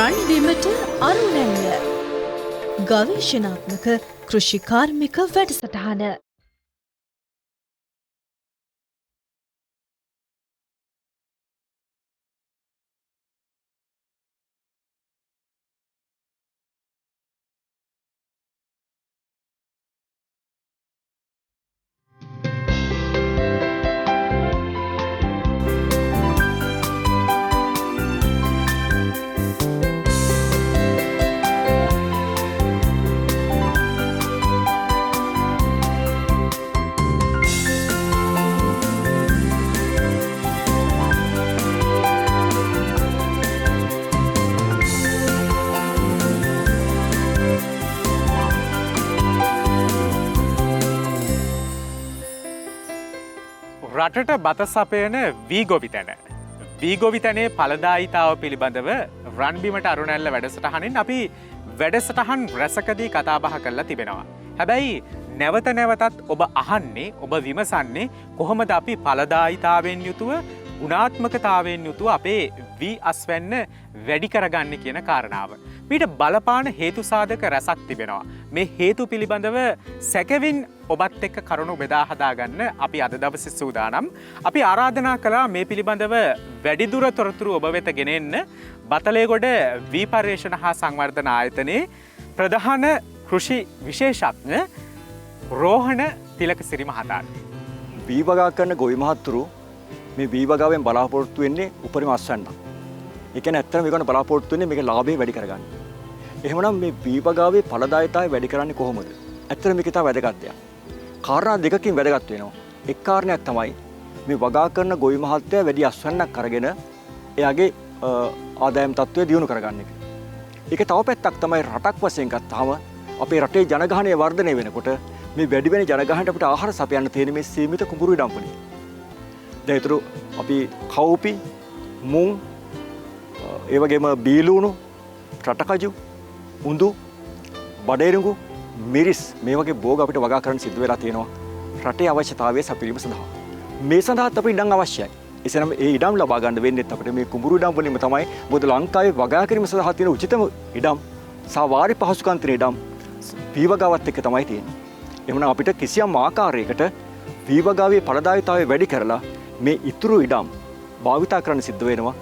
රන්බිමට අරුණැල්ල ගවේෂණාත්මක කෘෂි කාර්මික වැඩසටහන. රටට බත සපයන වීගොවිතැන. වීගොවිතැනේ ඵලදායීතාව පිළිබඳව රන්බිමට අරුණැල්ල වැඩසටහනින් අපි වැඩසටහන් රැසකදී කතා බහ කරලා තිබෙනවා. හැබැයි නැවත නැවතත් ඔබ අහන්නේ ඔබ විමසන්නේ කොහොමද අපි ඵලදායීතාවෙන් යුතුව ගුණාත්මකතාවයෙන් යුතුව අපේ වී අස්වැන්න වැඩි කරගන්න කියන කාරණාව. මීට බලපාන හේතු සාධක රැසක් තිබෙනවා. මේ හේතු පිළිබඳව සැකවින් ඔබත් එක්ක කරුණු බෙදා හදාගන්න අපි අද දවසේ සූදානම්. අපි ආරාධනා කළා මේ පිළිබඳව වැඩිදුර තොරතුරු ඔබ වෙත ගෙනෙන්න බතලේගොඩ වී පර්යේෂණ හා සංවර්ධන ආයතනයේ ප්‍රධාන කෘෂි විශේෂඥ රෝහණ තිලකසිරි මහතාට. වී වගා කරන ගොවි මහත්තුරු මේ වී වගාවෙන් බලාපොරොත්තු වෙන්නේ උපරිම අස්වැන්න. ඒ කියන්නේ ඇත්තටම මේකට බලාපොරොත්තු වෙන්නේ මේකේ ලාභය වැඩි කරගන්න. එහෙමනම් මේ වී වගාවේ ඵලදායීතාවය වැඩි කරන්නේ කොහොමද? ඇත්තටම මේක තමයි වැදගත් දෙයක්. කාරණා දෙකකින් වැදගත් වෙනවා. එක් කාරණයක් තමයි මේ වගා කරන ගොවි මහත්තයා වැඩි අස්වැන්නක් අරගෙන එයාගේ ආදායම් තත්ත්වය දියුණු කරගන්න එක. ඒක තව පැත්තක් තමයි රටක් වශයෙන් ගත්තාම අපේ රටේ ජනගහනය වර්ධනය වෙනකොට මේ වැඩි වෙන ජනගහනයට අපිට ආහාර සපයන්න තියෙන මේ සීමිත කුඹුරු ඉඩම් වලින්. දැන් ඒතර අපි කවුපි, මුං, ඒ වගේම බීලුණු, රටකජු, උඳු, බඩේරුඟු, මිරිස් මේ වගේ භෝග අපිට වගා කරන්න සිද්ධ වෙලා තියෙනවා රටේ අවශ්‍යතාවය සපිරීම සඳහා. මේ සඳහාත් අපිට ඉඩම් අවශ්‍යයි. එසේනම් ඒ ඉඩම් ලබා ගන්න වෙන්නේ අපිට මේ කුඹුරු ඉඩම් වලින්ම තමයි. මොකද ලංකාවේ වගා කිරීම සඳහා තියෙන උචිතම ඉඩම් සහ වාරි පහසුකම් තියෙන ඉඩම් වී වගාවත් එක්ක තමයි තියෙන්නේ. එhmenan අපිට කිසියම් ආකාරයකට වී වගාවේ ඵලදායීතාවය වැඩි කරලා මේ ඉතුරු ඉඩම් භාවිතා කරන්න සිද්ධ වෙනවා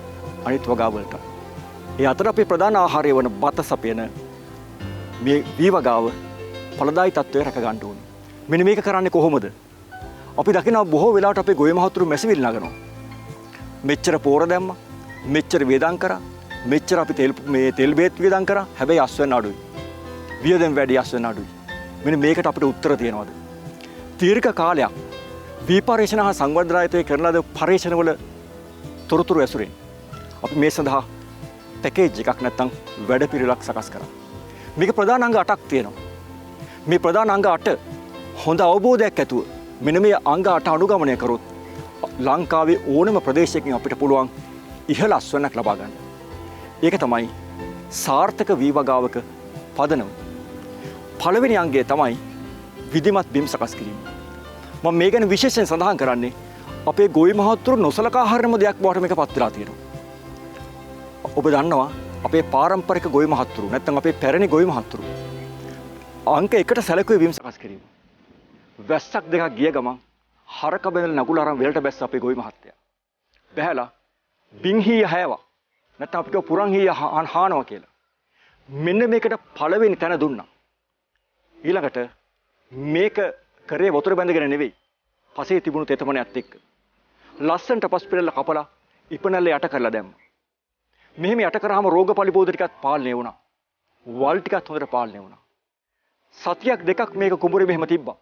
අනිත් වගා වලට. ඒ අතර අපේ ප්‍රධාන ආහාරය වන බත සපයන මේ වී වගාව ඵලදායී තත්ත්වය රැක ගන්න ඕනේ. මෙන්න මේක කරන්නේ කොහොමද? අපි දකිනවා බොහෝ වෙලාවට අපේ ගොවි මහතුරු මැසිවිලි නගනවා. මෙච්චර පෝර දැම්මා, මෙච්චර වේදම් කරා, මෙච්චර අපි තෙල් බේත් වේදම් කරා. හැබැයි අස්වැන්න අඩුයි. වියදම් වැඩි අස්වැන්න අඩුයි. මෙන්න මේකට අපිට උත්තර තියෙනවද? දීර්ඝ කාලයක් වී පර්යේෂණ හා සංවර්ධන ආයතනය කරන ලද පර්යේෂණවල තොරතුරු ඇසුරෙන් අපි මේ සඳහා පැකේජ් එකක් නැත්නම් වැඩපිළිවෙලක් සකස් කරා. මේක ප්‍රධාන අංග 8ක් තියෙනවා. මේ ප්‍රධාන අංග 8 හොඳ අවබෝධයක් ඇතුව මෙන්න මේ අංග 8 අනුගමනය කරොත් ලංකාවේ ඕනම ප්‍රදේශයකින් අපිට පුළුවන් ඉහළ අස්වැන්නක් ලබා ගන්න. ඒක තමයි සාර්ථක වී වගාවක පදනම. පළවෙනි අංගය තමයි විධිමත් බිම් සකස් කිරීම. මම මේ ගැන විශේෂයෙන් සඳහන් කරන්නේ අපේ ගොවි මහතුරු නොසලකා හරිනම දෙයක් බවට මේක පත් වෙලා තියෙනවා. ඔබ දන්නවා අපේ පාරම්පරික ගොවි මහතුරු නැත්නම් අපේ පැරණි ගොවි මහතුරු අංක 1ට සැලකුවේ බිම් සකස් කිරීම. වැස්සක් දෙකක් ගිය ගමන් හරක බෙදලා නගුල අරන් වෙලට බැස්ස අපේ ගොවි මහත්තයා. බහැලා බින්හීය හැවා. නැත්නම් අපිට පුරන්හීය හානවා කියලා. මෙන්න මේකට පළවෙනි තැන දුන්නා. ඊළඟට මේක කරේ වතුර බැඳගෙන නෙවෙයි. පසේ තිබුණු තෙතමනයත් එක්ක. ලස්සන්ට පස් පිරෙල්ල කපලා ඉපනැල්ල යට කරලා දැම්මා. මෙහෙම යට කරාම රෝග පලිබෝධ ටිකත් පාලනය වුණා. වල් ටිකත් හොඳට පාලනය වුණා. සතියක් දෙකක් මේක කුඹුරේ මෙහෙම තිබ්බා.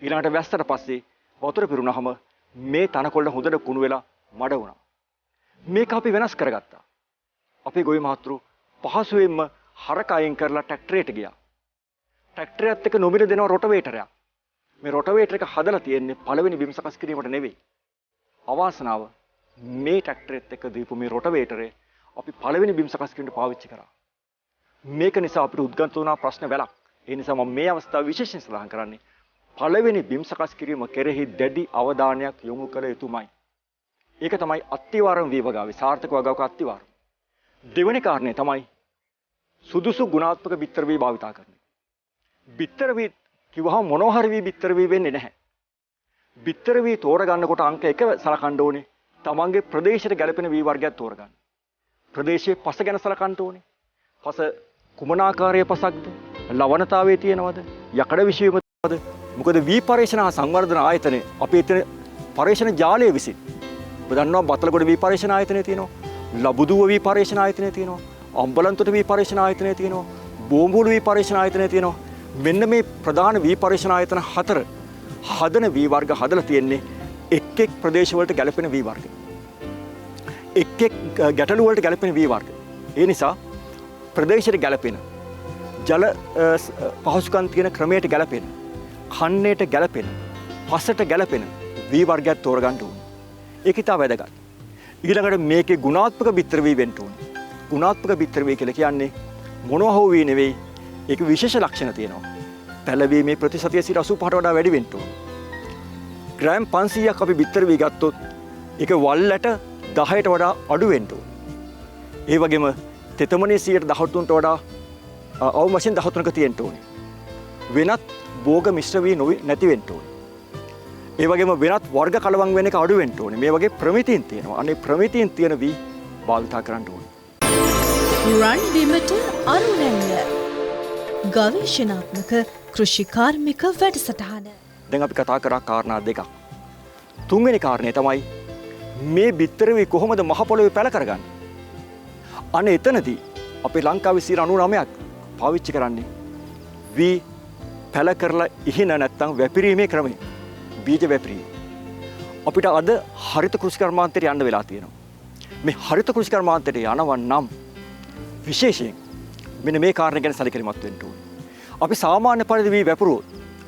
ඊළඟට වැස්සට පස්සේ වතුර පිරුණාම මේ තනකොළ හොඳට කුණු වෙලා මඩ වුණා. මේක අපි වෙනස් කරගත්තා. අපේ ගොවි මහතුරු පහසුවෙන්ම හරක අයින් කරලා ට්‍රැක්ටරයට ගියා. ට්‍රැක්ටරයත් එක්ක නොමිල දෙනවා රොටවේටරයක්. මේ රොටවේටර එක හදලා තියෙන්නේ පළවෙනි බිම් සකස් කිරීමට නෙවෙයි. අවාසනාව මේ ට්‍රැක්ටරෙත් එක්ක දීපු මේ රොටවේටරේ අපි පළවෙනි බිම් සකස් කිරීමට පාවිච්චි කරා. මේක නිසා අපිට උද්ගත වුණා ප්‍රශ්න වැලක්. ඒ නිසා මම මේ අවස්ථාව විශේෂයෙන් සඳහන් කරන්නේ පළවෙනි බිම් සකස් කිරීම කෙරෙහි දැඩි අවධානයක් යොමු කළ යුතුමයි. ඒක තමයි අත්තිවාරම් වී වගාවේ සාර්ථක වගාවක අත්තිවාරම්. දෙවෙනි කාරණය තමයි සුදුසු ගුණාත්මක බිත්තර වී භාවිතා කරන. බිත්තර වී කිව්වහම මොනවා හරි වී බිත්තර වී වෙන්නේ නැහැ. බිත්තර වී තෝරගන්නකොට අංක 1 සලකන්න ඕනේ. තමන්ගේ ප්‍රදේශයට ගැලපෙන වී වර්ගයක් තෝරගන්න. ප්‍රදේශයේ පස ගැන සලකන්න ඕනේ. පස කුමන ආකාරයේ පසක්ද? ලවණතාවයේ තියෙනවද? යකඩ විශේෂමද? මොකද වී පරීක්ෂණ හා සංවර්ධන ආයතනයේ අපේ එතන පරීක්ෂණ ජාලය විසින් ඔබ දන්නවා බතලගොඩ වී පරීක්ෂණ ආයතනය තියෙනවා. ලබුදුව වී පරීක්ෂණ ආයතනය තියෙනවා. අම්බලන්තොට වී පරීක්ෂණ ආයතනය තියෙනවා. බෝම්බුල වී පරීක්ෂණ ආයතනය තියෙනවා. මෙන්න මේ ප්‍රධාන වී පරීක්ෂණ ආයතන 4 හදන වී වර්ග හදලා තියෙන්නේ එක් එක් ප්‍රදේශවලට ගැලපෙන වී වර්ග. එක් එක් ගැටළු වලට ගැලපෙන වී වර්ග. ඒ නිසා ප්‍රදේශයට ගැලපෙන ජල පහසුකම් තියෙන ක්‍රමයට ගැලපෙන කන්නේට ගැලපෙන පසට ගැලපෙන වී වර්ගයක් තෝරගන්න ඕනේ. ඒක ඉතා වැදගත්. ඊළඟට මේකේ ගුණාත්මක බිත්තර වී වෙන්න ඕනේ. ගුණාත්මක බිත්තර වී කියලා කියන්නේ මොනවා හෝ වී නෙවෙයි. ඒක විශේෂ ලක්ෂණ තියෙනවා. පැලවීමේ ප්‍රතිශතය 85ට වඩා වැඩි වෙන්න ඕනේ. ග්‍රෑම් 500ක් අපි බිත්තර වී ගත්තොත් ඒක වල්ලට 10ට වඩා අඩු වෙන්න ඕනේ. ඒ වගේම තෙතමනේ 13ට වඩා අවම වශයෙන් 13ක තියෙන්න ඕනේ. වෙනත් භෝග මිශ්‍ර වී නැති වෙන්න ඕනේ. ඒ වගේම වෙනත් වර්ග කලවම් වෙන එක අඩු වෙන්න ඕනේ. මේ වගේ ප්‍රමිතීන් තියෙනවා. අනේ ප්‍රමිතීන් තියෙන වී භාවිතා කරන්න ඕනේ. රන් බිමට අරුණැල්ල ගවේෂණාත්මක කෘෂි කාර්මික වැඩසටහන. දැන් අපි කතා කරා කාරණා දෙකක්. තුන්වෙනි කාරණේ තමයි මේ බිත්තර වී කොහොමද මහ පොළොවේ පැල කරගන්නේ? අනේ එතනදී අපේ ලංකාවේ 99ක් පාවිච්චි කරන්නේ වී පැල කරලා ඉහින නැත්තම් වැපිරීමේ ක්‍රමය. බීජ වැපිරීම. අපිට අද හරිත කෘෂි කර්මාන්තයට යන්න වෙලා තියෙනවා. මේ හරිත කෘෂි කර්මාන්තයට යනවා නම් විශේෂයෙන් මෙන්න මේ කාරණේ ගැන සැලකිලිමත් වෙන්න ඕනේ. අපි සාමාන්‍ය පරිදි වී වැපරුවොත්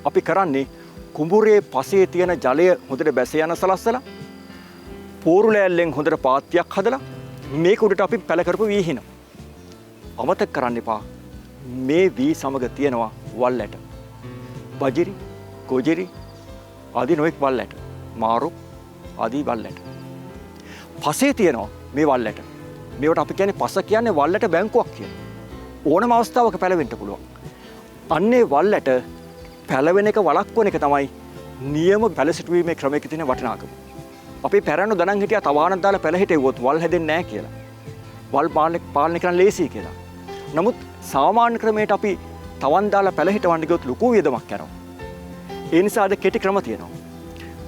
අපි කරන්නේ කුඹුරේ පසේ තියෙන ජලය හොඳට බැස යන සලස්සලා පෝරු ලෑල්ලෙන් හොඳට පාත්තියක් හදලා මේක උඩට අපි පැල කරපු වී හින. අමතක කරන්න එපා. මේ වී සමග තියෙනවා වල් ඇට. බජිරි, කොජිරි ආදී නොඑක් වල් ඇට. මාරු ආදී වල් ඇට. පසේ තියෙනවා මේ වල් ඇට. මේවට අපි කියන්නේ පස කියන්නේ වල් ඇට බැංකුවක් කියලා. ඕනම අවස්ථාවක පැලවෙන්න පුළුවන්. අන්නේ වල් ඇට පැලවෙන එක වළක්වන එක තමයි නියම පැල සිටුවීමේ ක්‍රමයක තියෙන වටිනාකම. අපි පැරණු දණන් හිටියා තවාණක් දාලා පැල හිටෙව්වොත් වල් හැදෙන්නේ නැහැ කියලා. වල් පාලනය කරන්න ලේසියි කියලා. නමුත් සාමාන්‍ය ක්‍රමයට අපි තවන් දාලා පැල හිටවන්න ගියොත් ලොකු වියදමක් යනවා. ඒ නිසා අද කෙටි ක්‍රම තියෙනවා.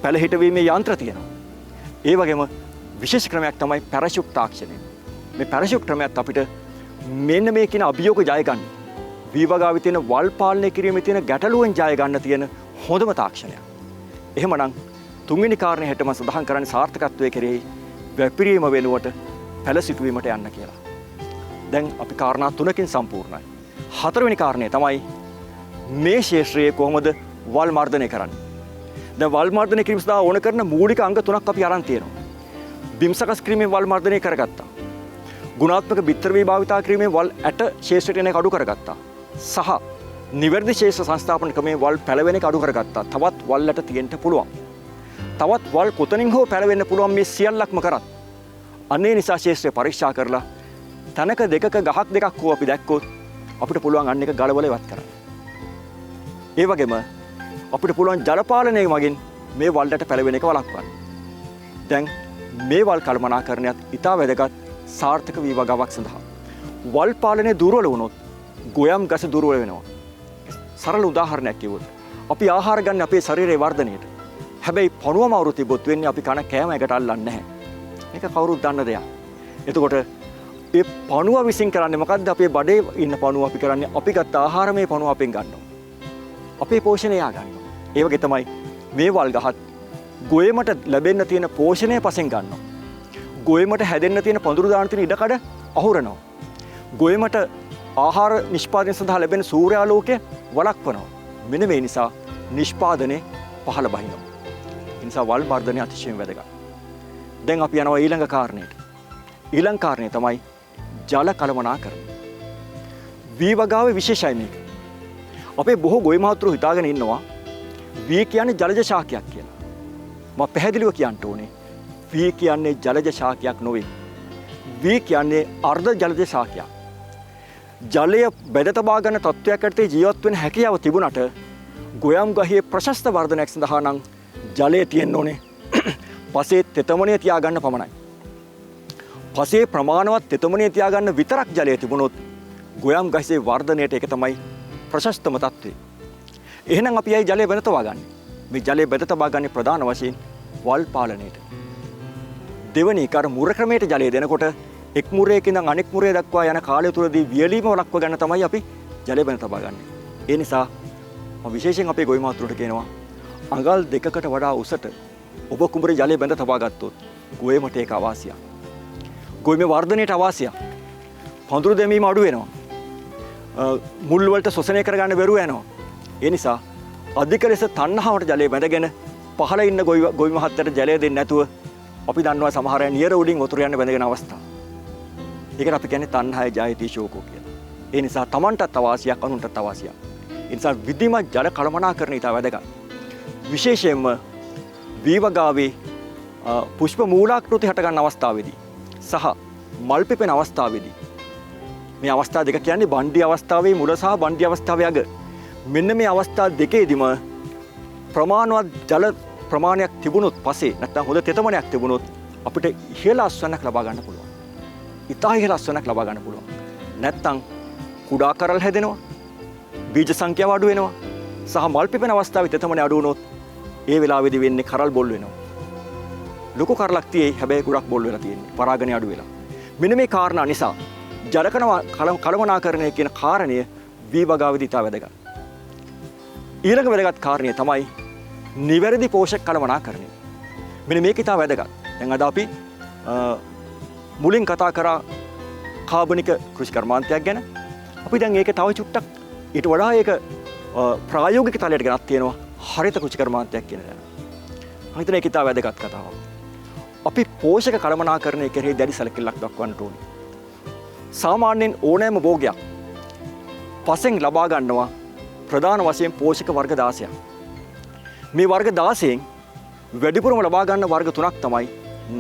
පැල හිටවීමේ යන්ත්‍ර තියෙනවා. ඒ වගේම විශේෂ ක්‍රමයක් තමයි පැරෂුට් තාක්ෂණය. මේ පැරෂුට් ක්‍රමයත් අපිට මෙන්න මේ කියන අභියෝග ජය ගන්න. වීවගාවේ තියෙන වල් පාලනය කිරීමේ තියෙන ගැටලුවෙන් ජය ගන්න තියෙන හොඳම තාක්ෂණයක්. එහෙමනම් තුන්වෙනි කාරණේ හැටම සඳහන් කරන්නේ සාර්ථකත්වයේ කෙරෙහි වැපිරීම වෙනුවට පැල සිටුවීමට යන්න කියලා. දැන් අපි කාරණා 3කින් සම්පූර්ණයි. හතරවෙනි කාරණේ තමයි මේ ශාස්ත්‍රයේ කොහොමද වල් මර්ධනය කරන්නේ. දැන් වල් මර්ධනය කිරීම සඳහා ඕන කරන මූලික අංග 3ක් අපි අරන් තියෙනවා. බිම් සකස් කිරීමෙන් වල් මර්ධනය කරගත්තා. ගුණාත්මක බිත්තර වී භාවිතා කිරීමෙන් වල් ඇට ශාස්ත්‍රයට එන එක අඩු කරගත්තා. සහ නිවැරදි ශාස්ත්‍ර සංස්ථාපන ක්‍රමයෙන් වල් පැලවෙන එක අඩු කරගත්තා. තවත් වල් ඇට තියෙන්න පුළුවන්. තවත් වල් කොතනින් හෝ පැලවෙන්න පුළුවන් මේ සියල්ලක්ම කරත්. අනේ නිසා ශාස්ත්‍රය පරීක්ෂා කරලා තනක දෙකක ගහක් දෙකක් හෝ අපි දැක්කොත් අපිට පුළුවන් අන්න එක ගලවල ඉවත් කරන්න. ඒ වගේම අපිට පුළුවන් ජල පාලනය මගින් මේ වල්ලට පැලවෙන එක වළක්වන්න. දැන් මේ වල් කළමනාකරණයත් ඉතා වැදගත් සාර්ථක වී වගාවක් සඳහා. වල් පාලනය දුර්වල වුණොත් ගොයම් ගස දුර්වල වෙනවා. සරල උදාහරණයක් කිව්වොත් අපි ආහාර ගන්න අපේ ශරීරයේ වර්ධනයට. හැබැයි පණුවම අවුරු තිබොත් වෙන්නේ අපි කන කෑම එකට අල්ලන්නේ නැහැ. මේක කවුරුත් දන්න දෙයක්. එතකොට ඒ පණුව විසින් කරන්නේ මොකද්ද? අපේ බඩේ ඉන්න පණුව අපි කරන්නේ අපි ගත්ත ආහාර මේ පණුව අපෙන් ගන්නවා. අපේ පෝෂණය යා ගන්නවා. ඒ වගේ තමයි මේ වල් ගහත් ගොයමට ලැබෙන්න තියෙන පෝෂණය පසෙන් ගන්නවා. ගොයමට හැදෙන්න තියෙන පඳුරු දාන තියෙන ඉඩකඩ අහුරනවා. ගොයමට ආහාර නිෂ්පාදනය සඳහා ලැබෙන සූර්යාලෝකය වළක්වනවා. මෙන්න මේ නිසා නිෂ්පාදනයේ පහළ බහිනවා. ඒ නිසා වල් වර්ධනය අතිශයින් වැදගත්. දැන් අපි යනවා ඊළඟ කාරණයට. ඊළඟ කාරණය තමයි ජල කළමනාකරණය. වී වගාවේ විශේෂයි මේක. අපේ බොහෝ ගොවි මහතුරු හිතාගෙන ඉන්නවා වී කියන්නේ ජලජ ශාකයක් කියලා. මම පැහැදිලිව කියන්න ඕනේ වී කියන්නේ ජලජ ශාකයක් නොවේ. වී කියන්නේ අර්ධ ජලජ ශාකයක්. ජලය බැද තබා ගන්න තත්ත්වයක් යටතේ ජීවත් වෙන හැකියාව තිබුණට ගොයම් ගහේ ප්‍රශස්ත වර්ධනයක් සඳහා නම් ජලය තියෙන්න ඕනේ. පසේ තෙතමනය තියාගන්න පමණයි. පසේ ප්‍රමාණවත් තෙතමනය තියාගන්න විතරක් ජලය තිබුණොත් ගොයම් ගහේ වර්ධනයට ඒක තමයි ප්‍රශස්තම තත්ත්වය. එහෙනම් අපි ඇයි ජලය බැද තබා ගන්නේ? මේ ජලය බැද තබා ගන්නේ ප්‍රධාන වශයෙන් වල් පාලනයට. දෙවනි එක මුර ක්‍රමයට ජලය දෙනකොට එක් මුරයකින් ඉඳන් අනෙක් මුරය දක්වා යන කාලය තුරදී වියලීම වළක්ව ගන්න තමයි අපි ජලය බැද තබා ගන්නේ. ඒ නිසා මම විශේෂයෙන් අපේ ගොවි මහතුරුන්ට කියනවා අඟල් දෙකකට වඩා උසට ඔබ කුඹුරේ ජලය බැඳ තබා ගත්තොත් ගොයමට ඒක අවාසියක්. ගොයමේ වර්ධනයට අවාසියක්. පඳුරු දැමීම අඩු වෙනවා. මුල් වලට ශෝෂණය කරගන්න බැරුව යනවා. ඒ නිසා අධික ලෙස තණ්හාවට ජලය බැඳගෙන පහළ ඉන්න ගොවි මහත්තයට ජලය දෙන්නේ නැතුව අපි දන්නවා සමහර අය නියර උඩින් වතුර යන්න බැඳගෙන අවස්ථා. ඒකට අපි කියන්නේ තණ්හාය ජායති ශෝකෝ කියලා. ඒ නිසා Tamanටත් අවාසියක් අනුන්ටත් අවාසියක්. ඒ නිසා විධිමත් ජල කළමනාකරණය ඉතා වැදගත්. විශේෂයෙන්ම වීවගාවේ පුෂ්ප මූලාකෘති හට ගන්න අවස්ථාවේදී සහ මල් පිපෙන අවස්ථාවේදී මේ අවස්ථා දෙක කියන්නේ බණ්ඩි අවස්ථාවේ මුල සහ බණ්ඩි අවස්ථාවේ අග. මෙන්න මේ අවස්ථා දෙකේදීම ප්‍රමාණවත් ජල ප්‍රමාණයක් තිබුණොත් පස්සේ නැත්නම් හොඳ තෙතමනයක් තිබුණොත් අපිට ඉහළ අස්වැන්නක් ලබා ගන්න පුළුවන්. ඉතා ඉහළ අස්වැන්නක් ලබා ගන්න පුළුවන්. නැත්නම් කුඩා කරල් හැදෙනවා. බීජ සංඛ්‍යාව අඩු වෙනවා. සහ මල් පිපෙන අවස්ථාවේ තෙතමනය අඩු වුණොත් ඒ වෙලාවේදී වෙන්නේ කරල් බොල් වෙනවා. ලොකු කරලක් තියෙයි හැබැයි ගොඩක් බොල් වෙලා තියෙන්නේ. පරාගණය අඩු වෙලා. මෙන්න මේ කාරණා නිසා කළමනාකරණය කියන කාරණය වීවගාවේදී ඉතා වැදගත්. ඊළඟ වැදගත් කාරණය තමයි නිවැරදි පෝෂක කළමනාකරණය. මෙන්න මේක ඉතා වැදගත්. දැන් අද අපි මුලින් කතා කරා කාබනික කෘෂි කර්මාන්තයක් ගැන. අපි දැන් ඒක තව චුට්ටක් ඊට වඩා ඒක ප්‍රායෝගික තලයට ගෙනත් තියෙනවා හරිත කෘෂි කර්මාන්තයක් කියන දේ. මම හිතන්නේ ඒක ඉතා වැදගත් කතාවක්. අපි පෝෂක කළමනාකරණය කෙරෙහි දැඩි සැලකිල්ලක් දක්වන්නට ඕනේ. සාමාන්‍යයෙන් ඕනෑම භෝගයක් පසෙන් ලබා ගන්නවා ප්‍රධාන වශයෙන් පෝෂක වර්ග 16ක්. මේ වර්ග 16න් වැඩිපුරම ලබා ගන්න වර්ග තුනක් තමයි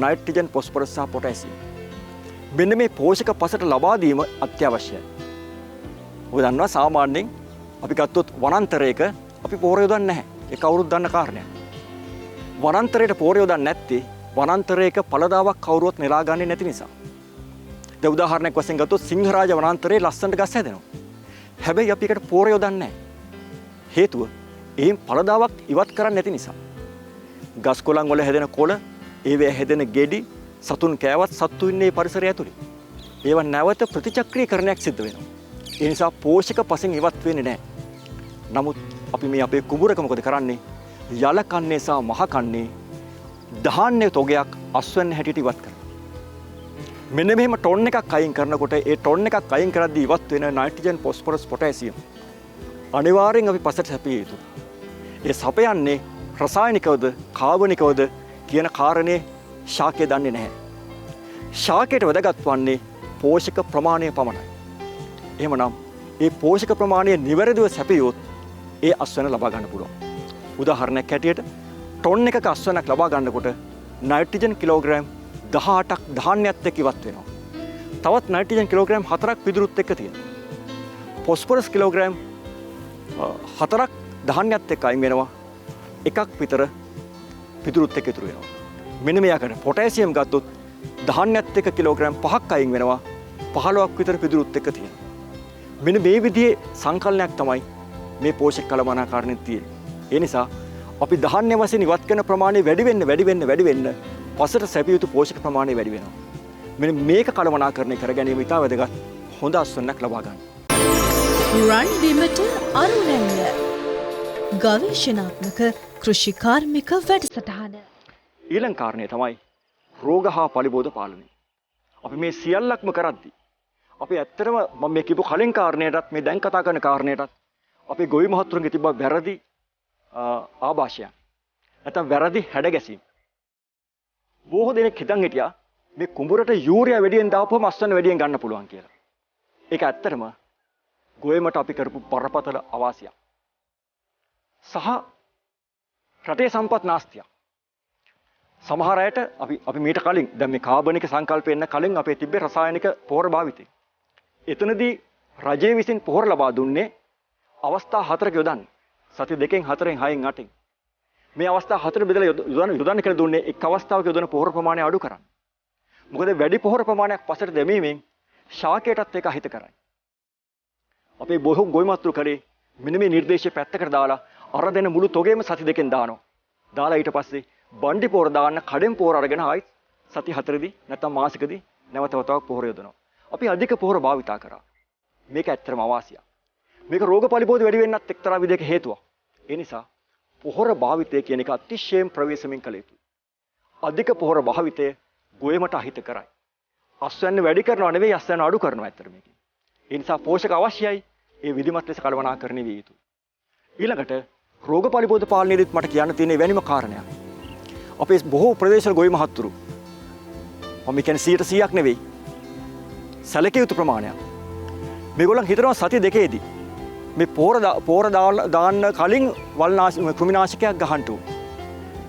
නයිට්‍රජන්, ෆොස්ෆරස් සහ පොටෑසියම්. මෙන්න මේ පෝෂක පසට ලබා දීම අත්‍යවශ්‍යයි. ඔබ දන්නවා සාමාන්‍යයෙන් අපි ගත්තොත් වනාන්තරයක අපි පෝර යොදන්නේ නැහැ. ඒක කවුරුත් දන්න කාරණයක්. වනාන්තරයට පෝර යොදන්නේ නැත්තේ වනාන්තරයක පළදාවක් කවුරුවත් නෙලා ගන්නේ නැති නිසා. දැන් උදාහරණයක් වශයෙන් ගත්තොත් සිංහරාජ වනාන්තරයේ ලස්සනට ගස් හැදෙනවා. හැබැයි අපි ඒකට පෝර යොදන්නේ නැහැ. හේතුව එහෙන් පළදාවක් ඉවත් කරන්නේ නැති නිසා. ගස් කොළන් වල හැදෙන කොළ, ඒවේ හැදෙන ගෙඩි, සතුන් කෑවත් සත්තු ඉන්නේ පරිසරය ඇතුලේ. ඒව නැවත ප්‍රතිචක්‍රීකරණයක් සිද්ධ වෙනවා. ඒ නිසා පෝෂක පසෙන් ඉවත් වෙන්නේ නැහැ. නමුත් අපි මේ අපේ කුඹුරක මොකද කරන්නේ? යල කන්නේ සහ මහ කන්නේ ධාන්‍ය තොගයක් අස්වැන්න හැටියට ඉවත් කරනවා. මෙන්න මෙහෙම ටොන් එකක් අයින් කරනකොට ඒ ටොන් එකක් අයින් කරද්දී ඉවත් වෙන නයිට්‍රජන්, ෆොස්ෆරස්, පොටෑසියම් අනිවාර්යෙන් අපි පසට සැපිය යුතුයි. ඒ සපයන්නේ රසායනිකවද කාබනිකවද කියන කාරණේ ශාකය දන්නේ නැහැ. ශාකයට වැදගත් වන්නේ පෝෂක ප්‍රමාණය පමණයි. එහෙමනම් ඒ පෝෂක ප්‍රමාණය නිවැරදිව සැපියොත් ඒ අස්වැන්න ලබා ගන්න පුළුවන්. උදාහරණයක් හැටියට ටොන් එකක අස්වැන්නක් ලබා ගන්නකොට නයිට්‍රජන් කිලෝග්‍රෑම් 18ක් ධාන්‍යත් එක්ක ඉවත් වෙනවා. තවත් නයිට්‍රජන් කිලෝග්‍රෑම් 4ක් පිදුරුත් එක්ක තියෙනවා. ෆොස්ෆරස් කිලෝග්‍රෑම් 4ක් ධාන්‍යත් එක්ක අයින් වෙනවා. එකක් විතර පිදුරුත් එක්ක ඉතුරු වෙනවා. මෙන්න මේ ආකාරයට පොටෑසියම් ගත්තොත් ධාන්‍යත් එක්ක කිලෝග්‍රෑම් 5ක් අයින් වෙනවා. 15ක් විතර පිදුරුත් එක්ක තියෙනවා. මෙන්න මේ විදිහේ සංකලනයක් තමයි මේ පෝෂක කළමනාකරණයේ තියෙන්නේ. ඒ නිසා අපි ධාන්‍ය වශයෙන් ඉවත් කරන ප්‍රමාණය වැඩි වෙන්න පසට සැපිය යුතු පෝෂක ප්‍රමාණය වැඩි වෙනවා. මෙන්න මේක කළමනාකරණය කර ගැනීම ඉතා වැදගත්. හොඳ අස්වැන්නක් ලබා ගන්න. රන් බිමට අරුණැල්ල ගවේෂණාත්මක කෘෂි කාර්මික වැඩසටහන. ඊළඟ කාරණය තමයි රෝග හා පලිබෝධ පාලනය. අපි මේ සියල්ලක්ම කරද්දී අපි ඇත්තටම මම මේ කියපු කලින් කාරණයටත් මේ දැන් කතා කරන කාරණයටත් අපේ ගොවි මහතුරුන්ගේ තිබ්බ වැරදි ආభాෂයන්. නැත්නම් වැරදි හැඩගැසීම්. බොහෝ දෙනෙක් හිතන් හිටියා මේ කුඹුරට යූරියා වැඩියෙන් දාපුවම අස්වැන්න වැඩියෙන් ගන්න පුළුවන් කියලා. ඒක ඇත්තටම ගොයමට අපි කරපු බරපතල අවාසියක්. සහ රටේ සම්පත් නාස්තියක්. සමහර අයට අපි මීට කලින් දැන් මේ කාබනික සංකල්ප එන්න කලින් අපේ තිබ්බේ රසායනික පෝර භාවිතය. එතනදී රජයේ විසින් පොහොර ලබා දුන්නේ අවස්ථා 4ක යොදන්න. සති 2න් 4න් 6න් 8න්. මේ අවස්ථා 4 බෙදලා යොදන්න කියලා දුන්නේ එක් අවස්ථාවක යොදන පොහොර ප්‍රමාණය අඩු කරන්න. මොකද වැඩි පොහොර ප්‍රමාණයක් පසට දැමීමෙන් ශාකයටත් ඒක අහිත කරයි. අපේ බොහෝ ගොවිමත්තු කරේ මෙන්න මේ නිර්දේශය පැත්තකට දාලා අර දෙන මුළු තොගේම සති 2න් දානවා. දාලා ඊට පස්සේ බණ්ඩි පොහොර දාන්න කඩෙන් පොහොර අරගෙන ආයි සති 4දී නැත්නම් මාසිකදී නැවත වතාවක් පොහොර යොදනවා. අපි අධික පොහොර භාවිතා කරා. මේක ඇත්තටම අවාසියක්. මේක රෝග පරිබෝධ වැඩි වෙන්නත් එක්තරා විදිහක හේතුවක්. ඒ නිසා පොහොර භාවිතය කියන එක අතිශයින් ප්‍රවේශමින් කළ යුතුයි. අධික පොහොර භාවිතය ගොයමට අහිත කරයි. අස්වැන්න වැඩි කරනවා නෙවෙයි අස්වැන්න අඩු කරනවා ඇත්තට මේකෙන්. ඒ නිසා පෝෂක අවශ්‍යයි. ඒ විධිමත් ලෙස කළමනාකරණය විය යුතුයි. ඊළඟට රෝග පරිබෝධ පාලනයේදීත් මට කියන්න තියෙන වෙනම කාරණයක්. අපේ බොහෝ ප්‍රදේශවල ගොවි මහත්තුරු මම කියන්නේ 100%ක් නෙවෙයි. සැලකිය යුතු ප්‍රමාණයක්. මේගොල්ලන් හිතනවා සති 2ේදී මේ පොහොර දාන්න කලින් කෘමිනාශකයක් ගහන්න ඕනේ.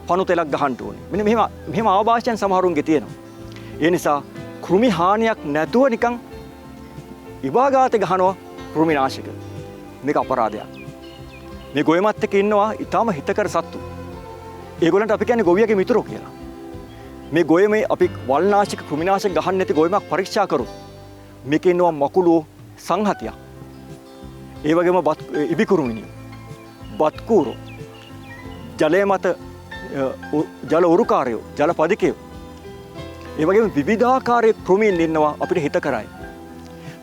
පණු තෙලක් ගහන්න ඕනේ. මෙන්න මෙහෙම අවබෝධයන් සමහරුන්ගේ තියෙනවා. ඒ නිසා කෘමි හානියක් නැතුව නිකන් විභාගාතේ ගහනවා කෘමිනාශක. මේක අපරාධයක්. මේ ගොයමත් එක්ක ඉන්නවා ඊටාම හිතකර සත්තු. ඒගොල්ලන්ට අපි කියන්නේ ගොවියගේ මිතුරෝ කියලා. මේ ගොයමේ අපි වල්නාශක කෘමිනාශක ගහන්න නැති ගොයමක් පරීක්ෂා කරොත් මේකේ ඉන්නවා මකුළුව සංහතියක්. ඒ වගේම ඉබිකුරුමිනිය, බත්කූරෝ, ජලය මත ජල උරුකාරයෝ, ජල පදිකයෝ. ඒ වගේම විවිධාකාරයේ කෘමීන් ඉන්නවා අපිට හිත කරයි.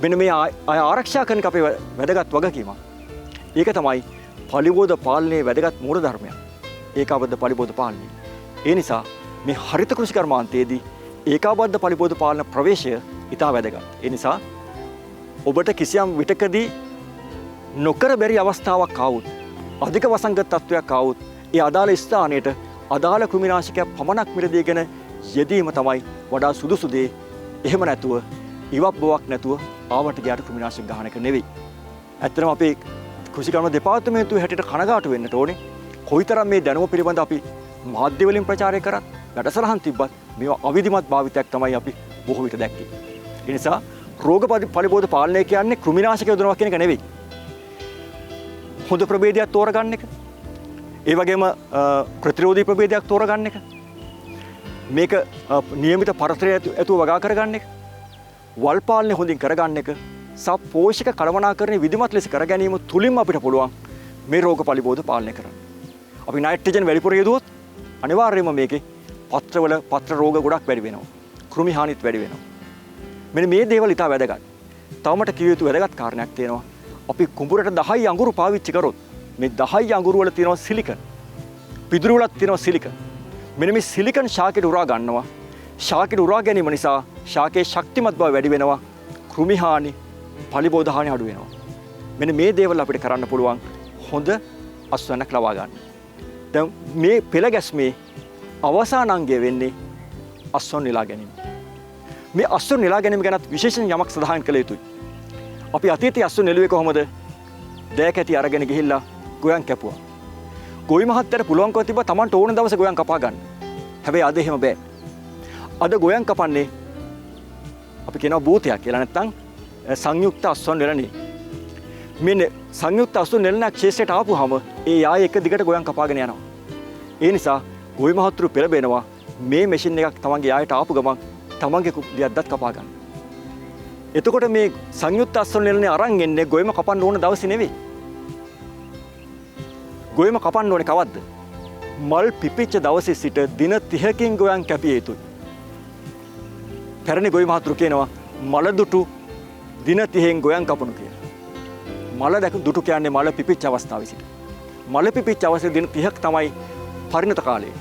මෙන්න මේ අය ආරක්ෂා කරන අපේ වැදගත් වගකීමක්. ඒක තමයි පලිබෝධ පාලනයේ වැදගත් මූල ධර්මයක්. ඒකාබද්ධ පලිබෝධ පාලනය. ඒ නිසා මේ හරිත කෘෂි කර්මාන්තයේදී ඒකාබද්ධ පලිබෝධ පාලන ප්‍රවේශය ඉතා වැදගත්. ඒ නිසා ඔබට කිසියම් විටකදී නොකර බැරි අවස්ථාවක් ආවොත්, අධික වසංගත තත්වයක් ආවොත්, ඒ අදාළ ස්ථානයට අදාළ කෘමිනාශකයක් පමණක් මිලදීගෙන යෙදීම තමයි වඩා සුදුසු දේ. එහෙම නැතුව ඉවක් බවක් නැතුව ආවට ගියාට කෘමිනාශක ගහන එක නෙවෙයි. ඇත්තටම අපේ කෘෂි කර්ම දෙපාර්තමේන්තුවේ හැටියට කනගාටු වෙන්නට ඕනේ. කොයිතරම් මේ දැනුම පිළිබඳ අපි මාධ්‍ය වලින් ප්‍රචාරය කරත්, වැඩසටහන් තිබ්බත් මේවා අවිධිමත් භාවිතයක් තමයි අපි බොහෝ විට දැක්කේ. ඒ නිසා රෝග පරිබෝධ පාලනය කියන්නේ කෘමිනාශක යොදනවා කියන එක නෙවෙයි. හොඳ ප්‍රභේදයක් තෝරගන්න එක. ඒ වගේම ප්‍රතිරෝධී ප්‍රභේදයක් තෝරගන්න එක. මේක નિયમિત පරතරය ඇතුව වගා කරගන්න එක. වල් පාලනය හොඳින් කරගන්න එක. පෝෂක කළමනාකරණය විධිමත් ලෙස කර ගැනීම තුලින්ම අපිට පුළුවන් මේ රෝග පරිබෝධ පාලනය කරන්න. අපි නයිට්‍රජන් වැඩිපුර යොදුවොත් අනිවාර්යයෙන්ම මේකේ පත්‍ර රෝග ගොඩක් වැඩි වෙනවා. කෘමි හානිත් වැඩි වෙනවා. මෙන්න මේ දේවල් ඉතා වැදගත්. තවමට කිය යුතු වැදගත් කාරණයක් තියෙනවා. අපි කුඹුරට 10 අඟුරු පාවිච්චි කරොත් මේ 10 අඟුරු වල තියෙනවා සිලිකන්. පිදුරු වලත් තියෙනවා සිලිකන්. මෙන්න මේ සිලිකන් ශාකයට උරා ගන්නවා. ශාකයට උරා ගැනීම නිසා ශාකයේ ශක්තිමත් බව වැඩි වෙනවා. කෘමි හානි, පලිබෝධ හානි අඩු වෙනවා. මෙන්න මේ දේවල් අපිට කරන්න පුළුවන් හොඳ අස්වැන්නක් ලබා ගන්න. දැන් මේ පෙළ ගැස්මේ අවසාන අංගය වෙන්නේ අස්වැන්න නෙලා ගැනීම. මේ අස්වැන්න නෙලා ගැනීම ගැනත් විශේෂයෙන් යමක් සඳහන් කළ යුතුයි. අපි අතීතයේ අස්වැන්න නෙළුවේ කොහොමද? දෑක ඇති අරගෙන ගිහිල්ලා ගොයන් කැපුවා. ගොවි මහත්තයාට පුළුවන්කම තිබ්බා Tamanට ඕන දවසේ ගොයන් කපා ගන්න. හැබැයි අද එහෙම බෑ. අද ගොයන් කපන්නේ අපි කියනවා භූතයක් කියලා, නැත්නම් සංයුක්ත අස්වැන්න නෙළනේ. මෙන්න සංයුක්ත අස්වැන්න නෙළනක් ශේෂයට ආපුවාම ඒ යාය එක දිගට ගොයන් කපාගෙන යනවා. ඒ නිසා ගොවි මහත්තුරු පෙළඹෙනවා මේ මැෂින් එකක් තමන්ගේ යායට ආපු ගමන් තමන්ගේ ලියද්දත් කපා ගන්න. එතකොට මේ සංයුක්ත අස්වැන්න නෙළනේ අරන් එන්නේ ගොයම කපන්න ඕන දවසේ නෙවෙයි. ගොයම කපන්න ඕනේ කවද්ද? මල් පිපිච්ච දවසේ සිට දින 30කින් ගොයන් කැපිය යුතුයි. පැරණි ගොවි මහත්තුරු කියනවා මල දුටු දින 30න් ගොයන් කපනු කියලා. මල දුටු කියන්නේ මල පිපිච්ච අවස්ථාවේ සිට. මල පිපිච්ච අවස්ථාවේ දින 30ක් තමයි පරිණත කාලය.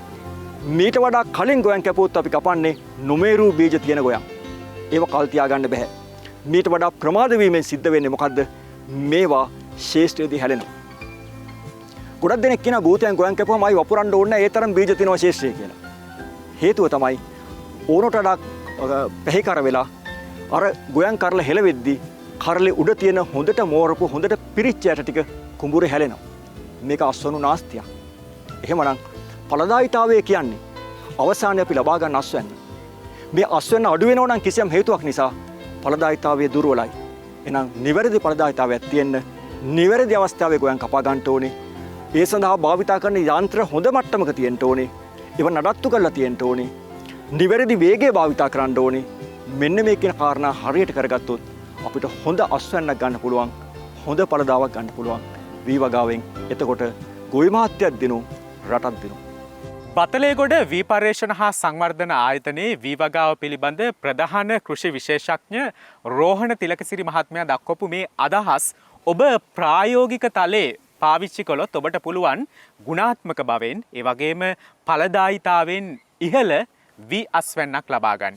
මීට වඩා කලින් ගොයන් කැපුවොත් අපි කපන්නේ නොමේරු බීජ තියෙන ගොයන්. ඒව කල් තියාගන්න බෑ. මීට වඩා ප්‍රමාද වීමෙන් සිද්ධ වෙන්නේ මොකද්ද? මේවා ශේෂ්ඨයේදී හැලෙනවා. ගොඩක් දෙනෙක් කියන භූතයන් ගොයන් කැපුවම ආයි වපුරන්න ඕනේ නැහැ, ඒ තරම් බීජ තියෙනවා ශේෂ්ඨයේ කියලා. හේතුව තමයි ඕනට වඩා පැහිකර වෙලා අර ගොයන් කරල හෙලවෙද්දී කරලේ උඩ තියෙන හොඳට මෝරපු හොඳට පිරිච්ච යට ටික කුඹුරේ හැලෙනවා. මේක අස්වැන්නු නාස්තියක්. එහෙමනම් ඵලදායීතාවය කියන්නේ අවසානයේ අපි ලබා ගන්න අස්වැන්න. මේ අස්වැන්න අඩු වෙනවා නම් කිසියම් හේතුවක් නිසා ඵලදායීතාවය දුර්වලයි. එහෙනම් නිවැරදි ඵලදායීතාවයක් තියෙන්න නිවැරදි අවස්ථාවේ ගොයන් කපා ගන්න ඕනේ. ඒ සඳහා භාවිතා කරන යන්ත්‍ර හොඳ මට්ටමක තියෙන්න ඕනේ. ඒව නඩත්තු කරලා තියෙන්න ඕනේ. නිවැරදි වේගය භාවිතා කරන්න ඕනේ. මෙන්න මේ කියන කාරණා හරියට කරගත්තොත් අපිට හොඳ අස්වැන්නක් ගන්න පුළුවන්. හොඳ ඵලදාවක් ගන්න පුළුවන්. වී වගාවෙන් එතකොට ගොවි මහත්යක් දිනු රටක් දිනු. බතලේගොඩ වී පර්යේෂණ හා සංවර්ධන ආයතනයේ වී වගාව පිළිබඳ ප්‍රධාන කෘෂි විශේෂඥ රෝහණ තිලකසිරි මහත්මයා දක්වපු මේ අදහස් ඔබ ප්‍රායෝගික තලයේ පාවිච්චි කළොත් ඔබට පුළුවන් ගුණාත්මක බවෙන් ඒ වගේම ඵලදායීතාවෙන් ඉහළ වී අස්වැන්නක් ලබා ගන්න.